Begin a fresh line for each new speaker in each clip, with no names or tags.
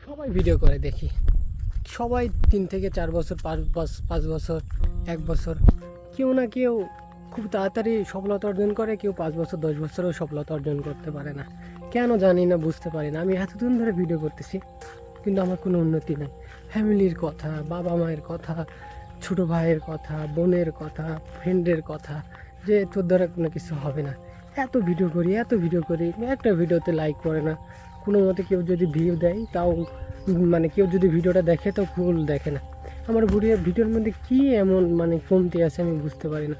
সবাই ভিডিও করে দেখি, সবাই 3 থেকে 4 বছর, 5 বছর, 1 বছর, কেউ না কেউ খুব তাড়াতাড়ি সফলতা অর্জন করে, কেউ 5 বছর 10 বছরেও সফলতা অর্জন করতে পারে না। কেন জানি না, বুঝতে পারি না। আমি এতদিন ধরে ভিডিও করতেছি কিন্তু আমার কোনো উন্নতি নেই। ফ্যামিলির কথা, বাবা মায়ের কথা, ছোটো ভাইয়ের কথা, বোনের কথা, ফ্রেন্ডের কথা, যে তোর দ্বারা কোনো কিছু হবে না। এত ভিডিও করি, একটা ভিডিওতে লাইক করে না। কোনো মতে কেউ যদি ভিউ দেয় তাও মানে কেউ যদি ভিডিওটা দেখে তো ফুল দেখে না। আমার ভিডিওর মধ্যে কী এমন কমতি আছে আমি বুঝতে পারি না।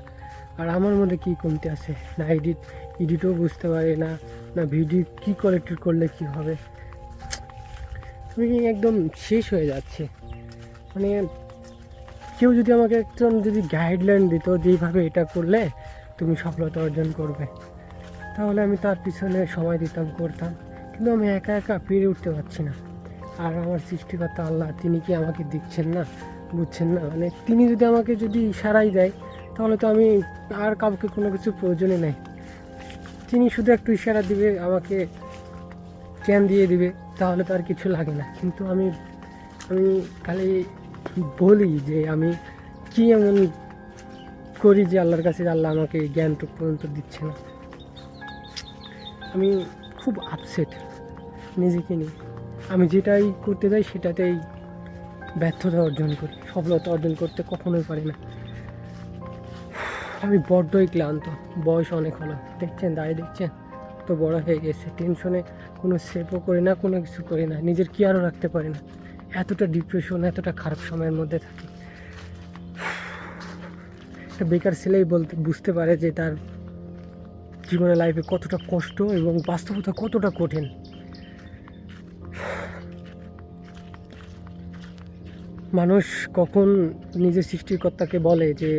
আর আমার মধ্যে কী কমতি আছে, না এডিটও বুঝতে পারি না, না ভিডিও কী কোয়ালিটি করলে কী হবে। আমি একদম শেষ হয়ে যাচ্ছে। কেউ যদি আমাকে একজন যদি গাইডলাইন দিত যেইভাবে এটা করলে তুমি সফলতা অর্জন করবে, তাহলে আমি তার পিছনে সময় দিতাম, করতাম। কিন্তু আমি একা একা পেরে উঠতে পারছি না। আর আমার সৃষ্টিকর্তা আল্লাহ, তিনি কি আমাকে দিচ্ছেন না, বুঝছেন না? তিনি যদি আমাকে ইশারাই দেয়, তাহলে তো আমি আর কাউকে কোনো কিছু প্রয়োজনই নেই। তিনি শুধু একটু ইশারা দিবে, আমাকে জ্ঞান দিয়ে দিবে, তাহলে তো আর কিছু লাগে না। কিন্তু আমি খালি বলি যে আমি কি এমন করি যে আল্লাহর কাছে আল্লাহ আমাকে জ্ঞানটুকু পর্যন্ত দিচ্ছে না। আমি খুব আপসেট নিজেকে নিয়ে। আমি যেটাই করতে যাই সেটাতেই ব্যর্থতা অর্জন করি, সফলতা অর্জন করতে কখনোই পারি না। আমি বড্ডই ক্লান্ত, বয়স অনেক হলো, দেখছেন দেখছেন তো বড় হয়ে গেছে। টেনশনে কোনো সেভও করি না, কোনো কিছু করি না, নিজের কেয়ারও রাখতে পারি না। এতটা ডিপ্রেশন, এতটা খারাপ সময়ের মধ্যে থাকি। একটা বেকার ছেলেই বুঝতে পারে যে তার জীবনের লাইফে কতটা কষ্ট এবং বাস্তবতা কতটা কঠিন। মানুষ কখন নিজের সৃষ্টিকর্তাকে বলে যে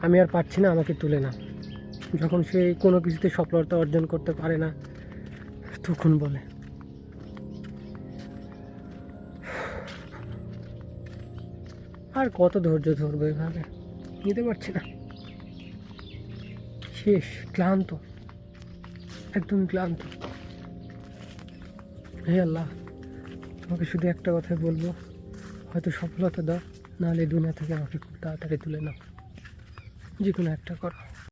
আমি আর পারছি না, আমাকে তুলে না। যখন সে কোনো কিছুতে সফলতা অর্জন করতে পারে না, তখন বলে। আর কত ধৈর্য ধরবো, এভাবে নিতে পারছি না। শেষ, ক্লান্ত, একদম ক্লান্ত। হে আল্লাহ, তোমাকে শুধু একটা কথাই বলবো, হয়তো সফলতা দাও, নাহলে দুনিয়া থেকে আমাকে খুব তাড়াতাড়ি তুলে নাও। যে কোনো একটা করো।